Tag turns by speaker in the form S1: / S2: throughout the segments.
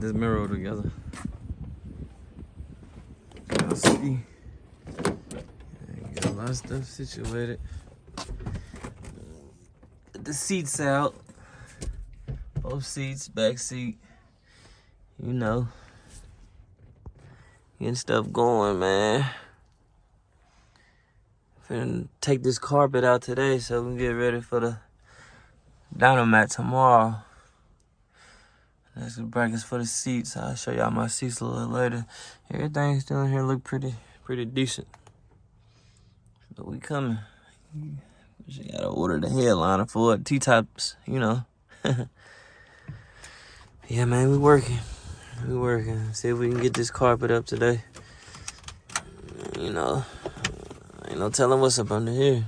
S1: this mirror together. Y'all see, got a lot of stuff situated. Get the seats out. Both seats, back seat. You know, getting stuff going, man. Finna take this carpet out today so we can get ready for the dyno mat tomorrow. That's the brackets for the seats. I'll show y'all my seats a little later. Everything still in here look pretty decent. But we coming. You gotta order the headliner for it. T-tops, you know. Yeah, man, we working. We working. See if we can get this carpet up today. You know, ain't no telling what's up under here.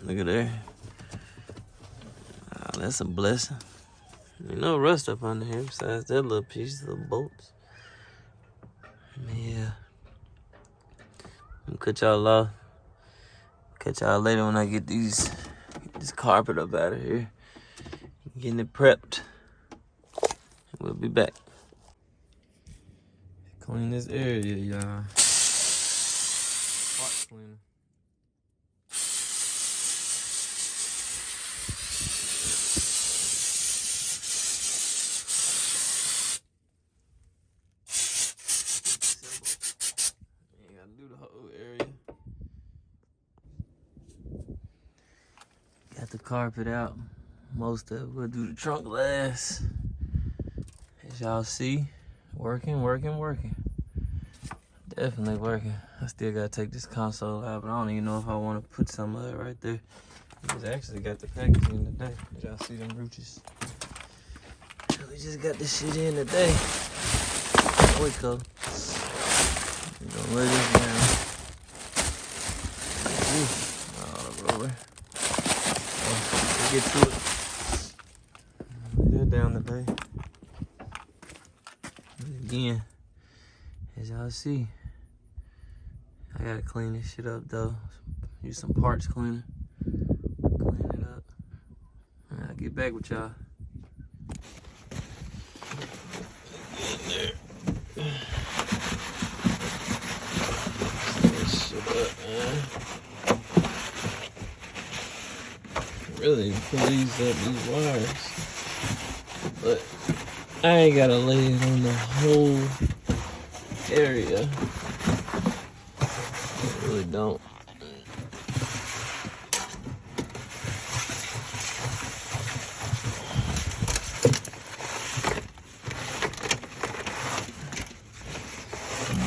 S1: Look at there. Oh, that's a blessing. Ain't no rust up under here besides that little piece, little bolts. Yeah. I'll cut y'all off. Catch y'all later when I get this carpet up out of here. Getting it prepped. We'll be back. Clean this area, y'all. Part cleaner. You gotta do the whole area. Got the carpet out. Most of it. We'll do the trunk last. As y'all see, working. Definitely working. I still gotta take this console out, but I don't even know if I want to put some of it right there. We just actually got the packaging today. As y'all see them roaches. We just got this shit in today. There we go. We're gonna lay this down. All over. Let's get to it. Lay that down today. Again, as y'all see, I gotta clean this shit up though. Use some parts cleaner. Clean it up. And I'll get back with y'all. Get in there. Clean this shit up, man. Really pull these wires. But I ain't gotta lay it on the whole area. I really don't.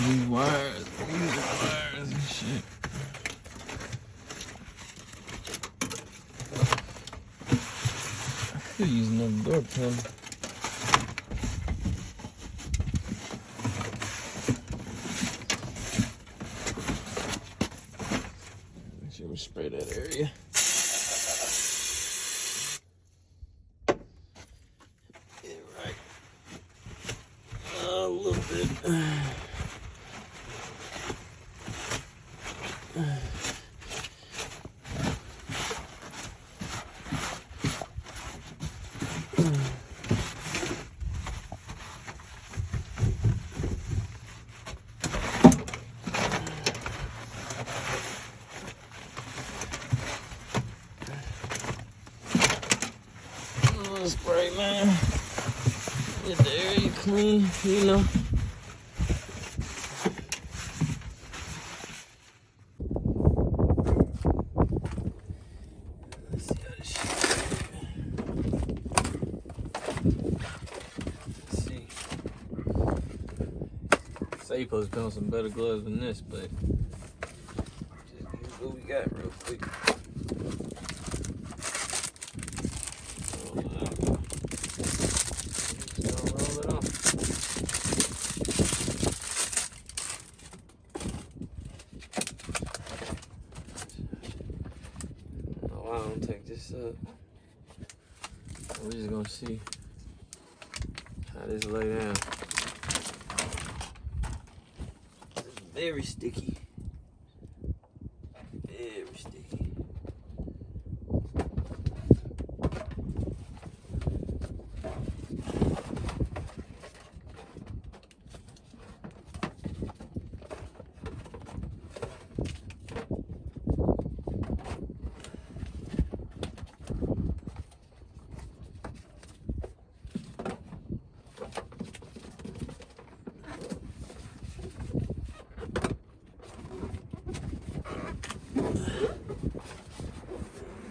S1: These wires and shit. I could use another door pin. Spray that area. Yeah, right. A little bit. Spray, man. Get the area clean, you know. Let's see how this shit. Let's see. Say you're supposed to put on some better gloves than this, but just use what we got real quick. Take this up. We're just gonna see how this lay down. It's very sticky. Very sticky.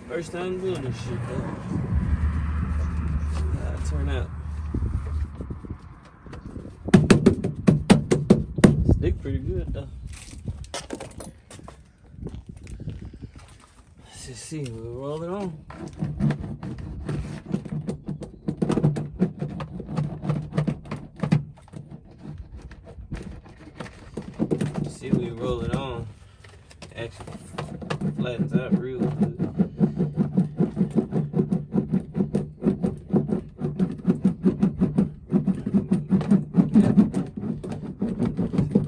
S1: First time doing this shit though. How'd it turn out? Stick pretty good though. Let's just see, we'll roll it on. See, we roll it on. Actually flattens out real good.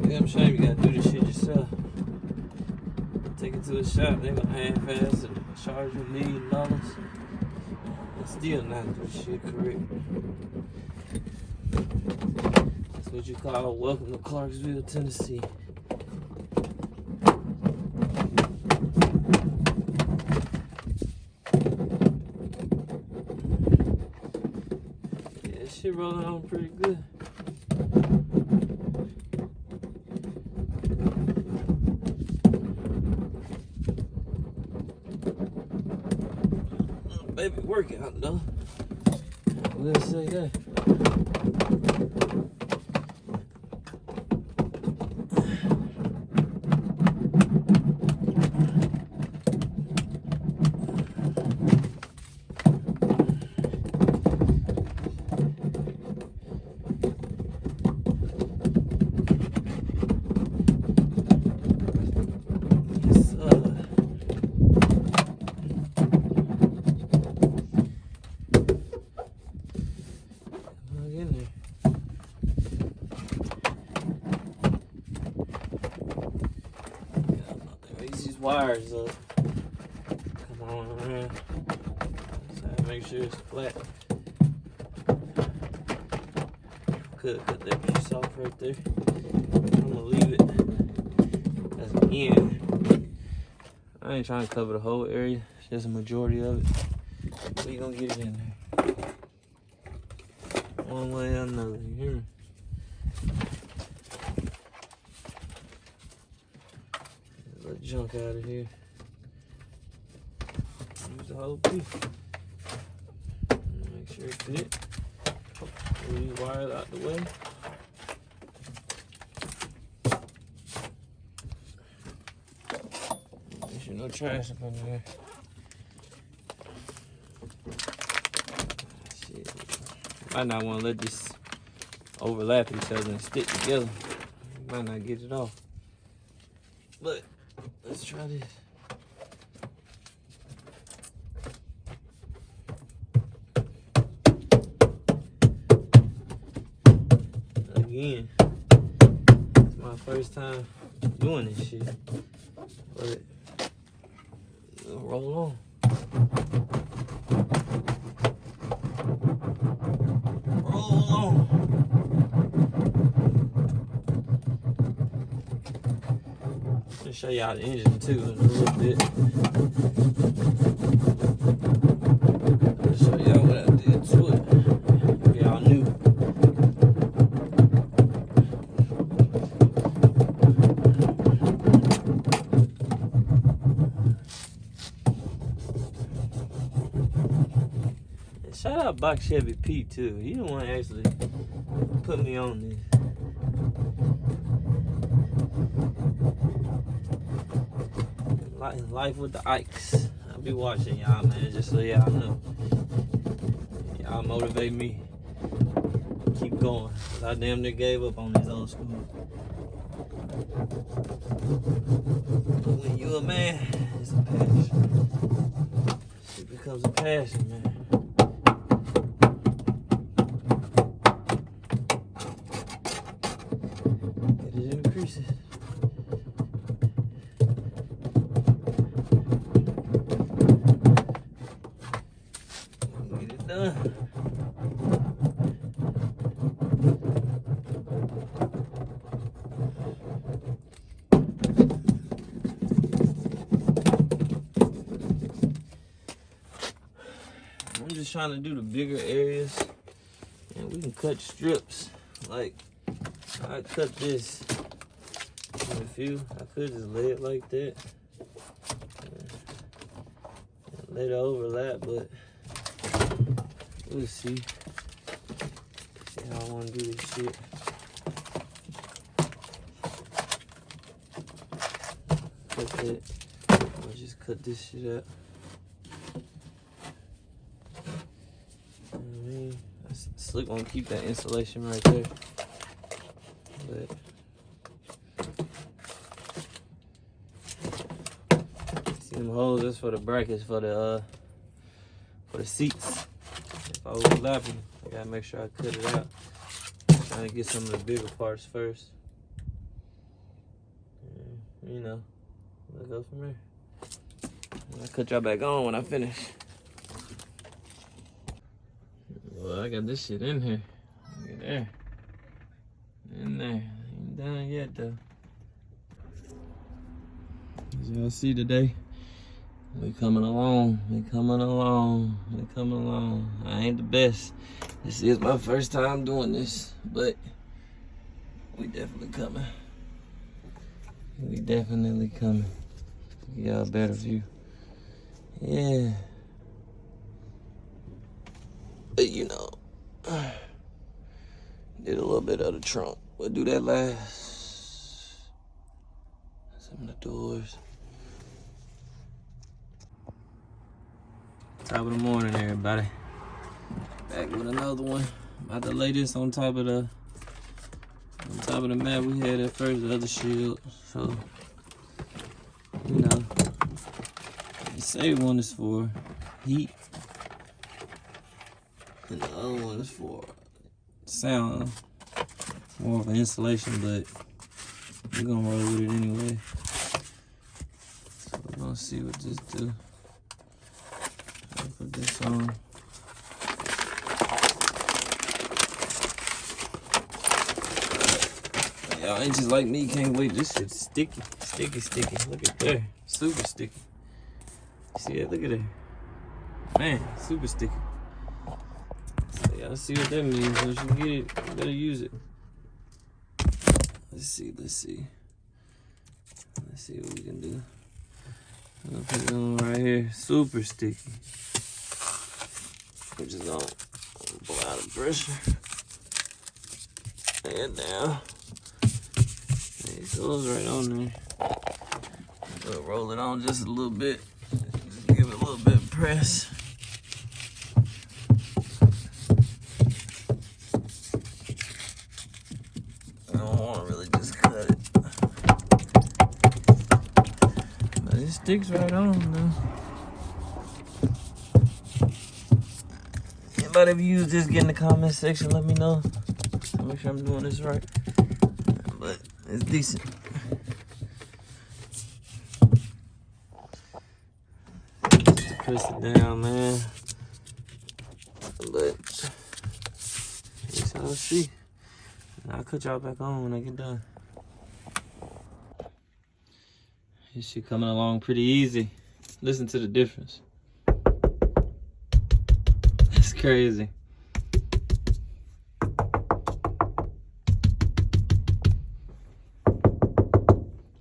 S1: Damn shame you gotta do this shit yourself. Take it to a shop, they gonna half-ass and charge you $1 million. And still not do shit correct. That's what you call welcome to Clarksville, Tennessee. Yeah, this shit rolling on pretty good. Baby workout though. We'll say that. Wires up. Come on around. So make sure it's flat. Could cut that piece off right there. I'm gonna leave it as an end. I ain't trying to cover the whole area, just a majority of it. We gonna get it in there. One way or another, you hear me? Let junk out of here. Use the whole piece. Make sure it fit. Pull these wires out the way. Make sure no trash up under there. Shit. Might not want to let this overlap each other and stick together. Might not get it off. But let's try this. Again, it's my first time doing this shit. But it'll roll on. Roll on. I'll show y'all the engine too in a little bit. I'll show y'all what I did to it. Y'all new. And shout out Box Chevy Pete too. He the one actually put me on this. Life with the Ikes. I'll be watching y'all, man, just so y'all know. Y'all motivate me. Keep going. Cause I damn near gave up on this old school. But when you a man, it's a passion. It becomes a passion, man. Get it in the creases. I'm just trying to do the bigger areas, and we can cut strips. Like I cut this in a few. I could just lay it like that. Let it overlap, but we'll see. See how I want to do this shit. Cut that. I'll just cut this shit out. I mean, it's still gonna keep that insulation right there. But see them holes, that's for the brackets for the seats. If I overlap them, I gotta make sure I cut it out. I'm trying to get some of the bigger parts first. And, you know, we'll go from there. And I'll cut y'all back on when I finish. Well, I got this shit in here. Look at there. In there. Ain't done yet though. As y'all see today, we coming along. We coming along. We coming along. I ain't the best. This is my first time doing this, but we definitely coming. We definitely coming. Give y'all a better view. Yeah. But you know, did a little bit of the trunk. We'll do that last. Some of the doors. Top of the morning, everybody. Back with another one. About to lay this on top of the mat we had at first, the other shield. So, you know, the same one is for heat, and the other one is for sound, more of an insulation, but we're gonna roll with it anyway. So we're gonna see what this do. I'll put this on. Y'all ain't just like me, can't wait. This shit's sticky, sticky. Look at there, super sticky. See it? Look at it. Man, super sticky. So y'all see what that means. Once you get it, you better use it. Let's see what we can do. I'm gonna put it on right here, super sticky. We're just gonna blow out the pressure. And down. It goes right on there. We'll roll it on just a little bit. Just give it a little bit of press. I don't want to really just cut it. But it sticks right on though. Anybody if you use this, get in the comment section, let me know. Make sure I'm doing this right. But it's decent. Just press it down, man. But that's how I see. I'll cut y'all back on when I get done. This shit coming along pretty easy. Listen to the difference. That's crazy.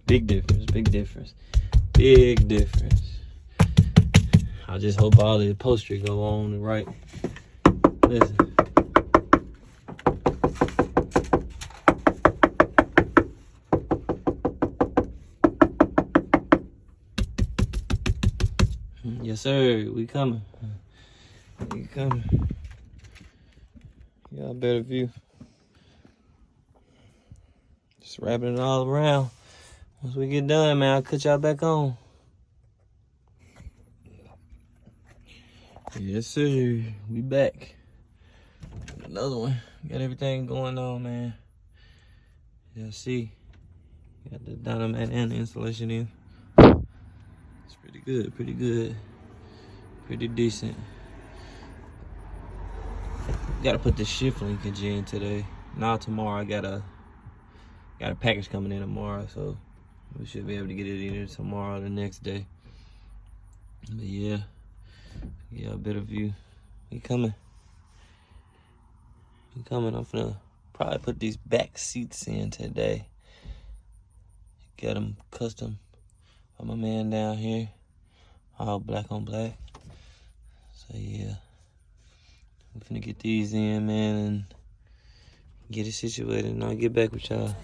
S1: Big difference, big difference, big difference. I just hope all the upholstery go on right. Listen. Yes, sir. We coming. We coming. Y'all better view. Just wrapping it all around. Once we get done, man, I'll cut y'all back on. Yes, sir. We back. Another one. Got everything going on, man. Y'all see? Got the dynamite and the insulation in. It's pretty good, pretty good. Pretty decent. Gotta put the shift linkage in today. Now tomorrow I got a package coming in tomorrow, so we should be able to get it in tomorrow or the next day. But yeah, a better view. We coming. We coming. I'm finna probably put these back seats in today. Get them custom Got my man down here, all black on black. So yeah, I'm finna get these in, man, and get it situated, and I'll get back with y'all.